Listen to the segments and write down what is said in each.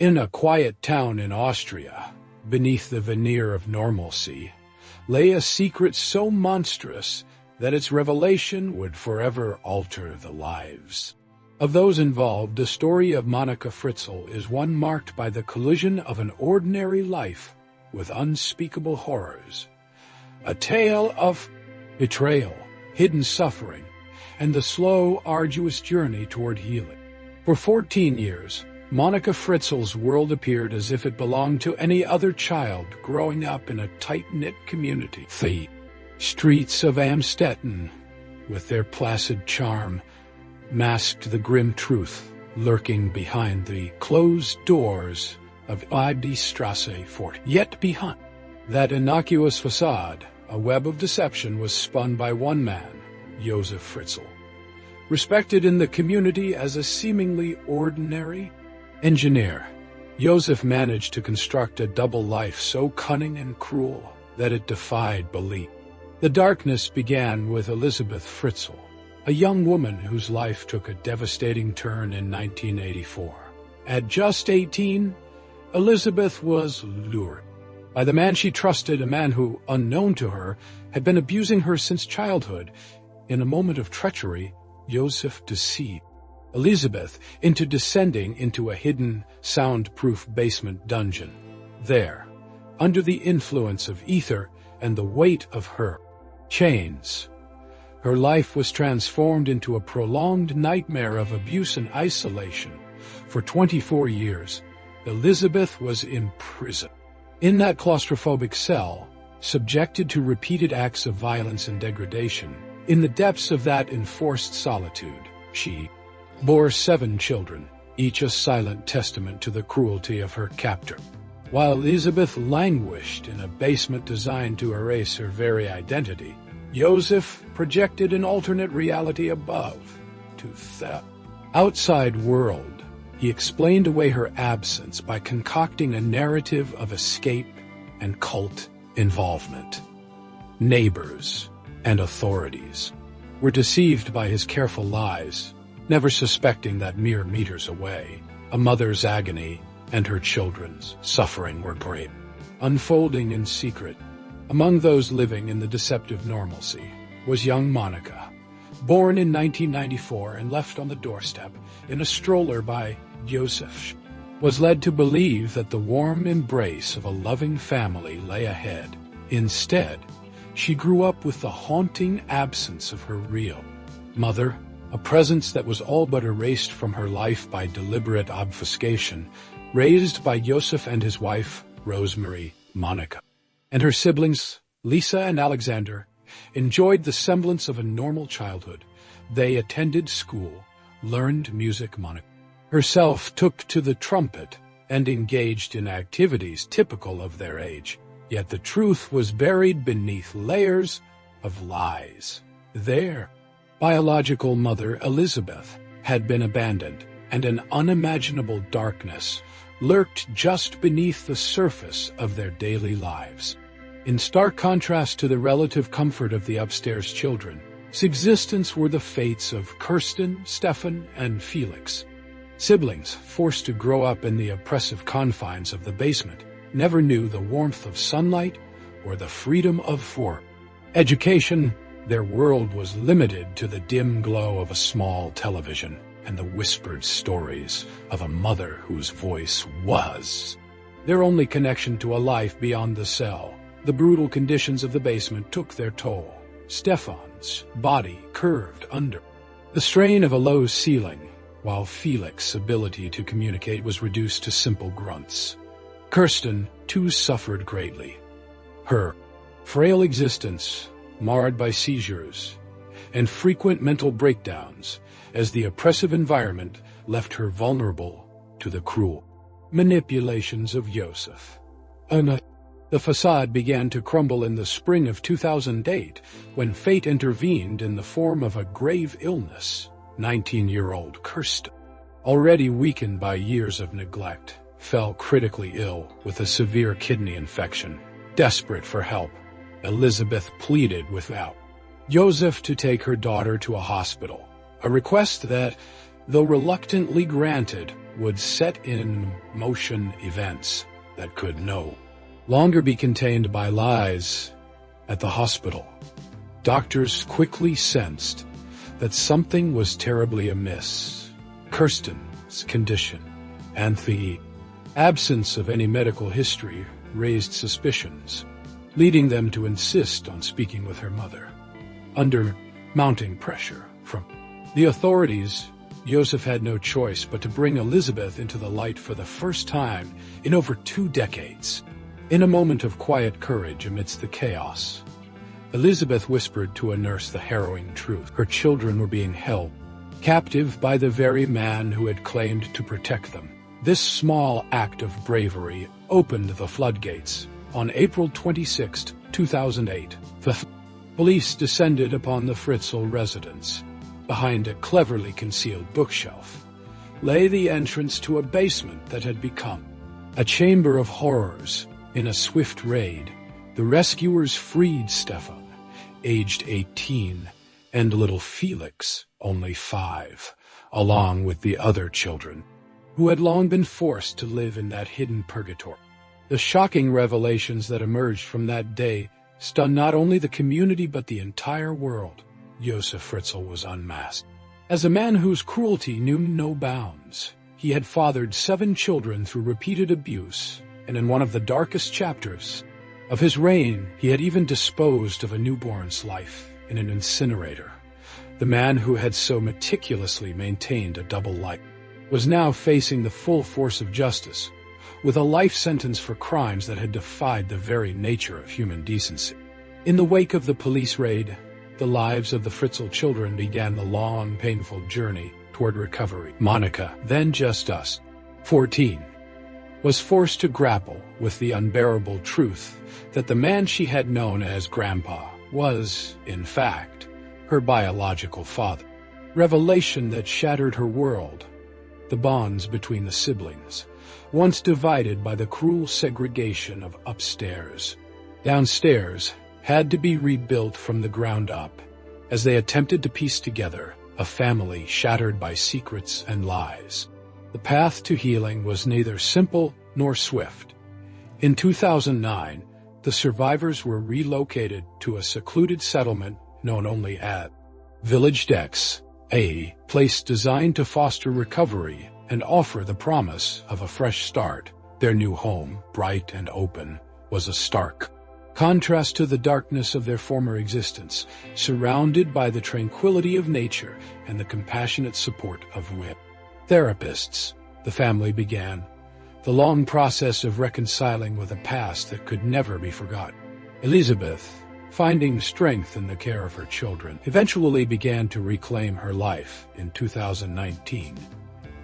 In a quiet town in Austria, beneath the veneer of normalcy, lay a secret so monstrous that its revelation would forever alter the lives of those involved. The story of Monika Fritzl is one marked by the collision of an ordinary life with unspeakable horrors, a tale of betrayal, hidden suffering, and the slow, arduous journey toward healing. For 14 years, Monika Fritzl's world appeared as if it belonged to any other child growing up in a tight-knit community. The streets of Amstetten, with their placid charm, masked the grim truth lurking behind the closed doors of die Strasse Fort. Yet behind that innocuous facade, a web of deception was spun by one man, Josef Fritzl. Respected in the community as a seemingly ordinary engineer, Josef managed to construct a double life so cunning and cruel that it defied belief. The darkness began with Elisabeth Fritzl, a young woman whose life took a devastating turn in 1984. At just 18, Elisabeth was lured by the man she trusted, a man who, unknown to her, had been abusing her since childhood. In a moment of treachery, Josef deceived Elisabeth into descending into a hidden, soundproof basement dungeon. There, under the influence of ether and the weight of her chains, her life was transformed into a prolonged nightmare of abuse and isolation. For 24 years, Elisabeth was imprisoned in that claustrophobic cell, subjected to repeated acts of violence and degradation. In the depths of that enforced solitude, she bore 7 children, each a silent testament to the cruelty of her captor. While Elisabeth languished in a basement designed to erase her very identity, Josef projected an alternate reality above, to the outside world. He explained away her absence by concocting a narrative of escape and cult involvement. Neighbors and authorities were deceived by his careful lies, never suspecting that mere meters away, a mother's agony and her children's suffering were great, unfolding in secret. Among those living in the deceptive normalcy was young Monika, born in 1994 and left on the doorstep in a stroller by Josef, was led to believe that the warm embrace of a loving family lay ahead. Instead, she grew up with the haunting absence of her real mother, a presence that was all but erased from her life by deliberate obfuscation. Raised by Josef and his wife, Rosemary, Monika, and her siblings, Lisa and Alexander, enjoyed the semblance of a normal childhood. They attended school, learned music. Monika herself took to the trumpet and engaged in activities typical of their age. Yet the truth was buried beneath layers of lies. Their biological mother, Elisabeth, had been abandoned, and an unimaginable darkness lurked just beneath the surface of their daily lives. In stark contrast to the relative comfort of the upstairs children's existence were the fates of Kirsten, Stefan, and Felix. Siblings, forced to grow up in the oppressive confines of the basement, never knew the warmth of sunlight or the freedom of education. Their world was limited to the dim glow of a small television and the whispered stories of a mother whose voice was their only connection to a life beyond the cell. The brutal conditions of the basement took their toll. Stefan's body curved under the strain of a low ceiling, while Felix's ability to communicate was reduced to simple grunts. Kirsten, too, suffered greatly. Her frail existence marred by seizures and frequent mental breakdowns, as the oppressive environment left her vulnerable to the cruel manipulations of Josef. The facade began to crumble in the spring of 2008 when fate intervened in the form of a grave illness. 19-year-old Kirsten, already weakened by years of neglect, fell critically ill with a severe kidney infection. Desperate for help, Elisabeth pleaded without Josef to take her daughter to a hospital, a request that, though reluctantly granted, would set in motion events that could no longer be contained by lies. At the hospital, doctors quickly sensed that something was terribly amiss. Kirsten's condition and the absence of any medical history raised suspicions, leading them to insist on speaking with her mother. Under mounting pressure from the authorities, Josef had no choice but to bring Elizabeth into the light for the first time in over 2 decades. In a moment of quiet courage amidst the chaos, Elizabeth whispered to a nurse the harrowing truth. Her children were being held captive by the very man who had claimed to protect them. This small act of bravery opened the floodgates. On April 26, 2008, the police descended upon the Fritzl residence. Behind a cleverly concealed bookshelf lay the entrance to a basement that had become a chamber of horrors. In a swift raid, the rescuers freed Stefan, aged 18, and little Felix, only 5, along with the other children, who had long been forced to live in that hidden purgatory. The shocking revelations that emerged from that day stunned not only the community but the entire world. Josef Fritzl was unmasked. As a man whose cruelty knew no bounds, he had fathered 7 children through repeated abuse, and in one of the darkest chapters of his reign, he had even disposed of a newborn's life in an incinerator. The man who had so meticulously maintained a double life was now facing the full force of justice, with a life sentence for crimes that had defied the very nature of human decency. In the wake of the police raid, the lives of the Fritzl children began the long, painful journey toward recovery. Monica, then just 14, was forced to grapple with the unbearable truth that the man she had known as Grandpa was, in fact, her biological father. Revelation that shattered her world. The bonds between the siblings, once divided by the cruel segregation of upstairs, downstairs, had to be rebuilt from the ground up as they attempted to piece together a family shattered by secrets and lies. The path to healing was neither simple nor swift. In 2009, the survivors were relocated to a secluded settlement known only as Village Dex, a place designed to foster recovery and offer the promise of a fresh start. Their new home, bright and open, was a stark contrast to the darkness of their former existence, surrounded by the tranquility of nature and the compassionate support of therapists. The family began the long process of reconciling with a past that could never be forgotten. Elizabeth, finding strength in the care of her children, eventually began to reclaim her life. In 2019,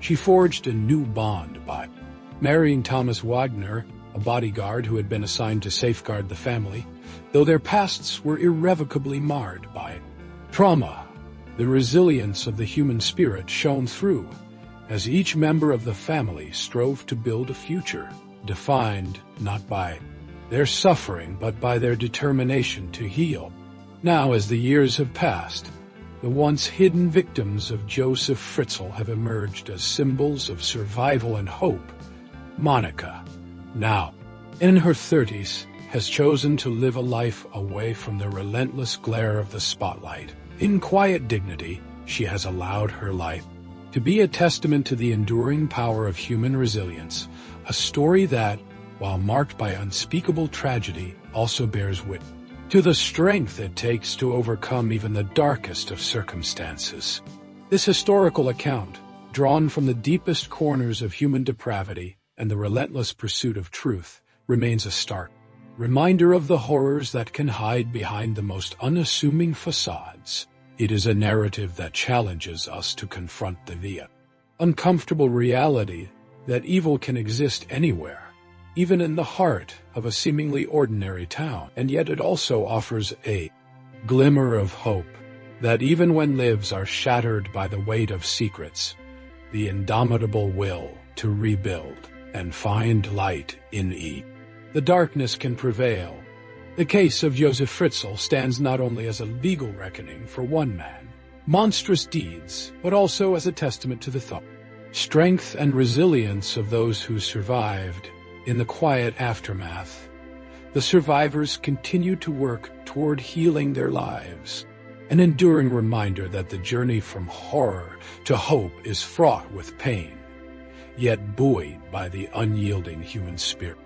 she forged a new bond by marrying Thomas Wagner, a bodyguard who had been assigned to safeguard the family. Though their pasts were irrevocably marred by trauma, the resilience of the human spirit shone through as each member of the family strove to build a future defined not by their suffering but by their determination to heal. Now, as the years have passed, the once hidden victims of Josef Fritzl have emerged as symbols of survival and hope. Monica, now in her 30s, has chosen to live a life away from the relentless glare of the spotlight. In quiet dignity, she has allowed her life to be a testament to the enduring power of human resilience, a story that, while marked by unspeakable tragedy, also bears witness to the strength it takes to overcome even the darkest of circumstances. This historical account, drawn from the deepest corners of human depravity and the relentless pursuit of truth, remains a stark reminder of the horrors that can hide behind the most unassuming facades. It is a narrative that challenges us to confront the uncomfortable reality that evil can exist anywhere, even in the heart of a seemingly ordinary town. And yet it also offers a glimmer of hope that even when lives are shattered by the weight of secrets, the indomitable will to rebuild and find light in the darkness can prevail. The case of Josef Fritzl stands not only as a legal reckoning for one man's monstrous deeds, but also as a testament to the thought, strength and resilience of those who survived. In the quiet aftermath, the survivors continue to work toward healing their lives, an enduring reminder that the journey from horror to hope is fraught with pain, yet buoyed by the unyielding human spirit.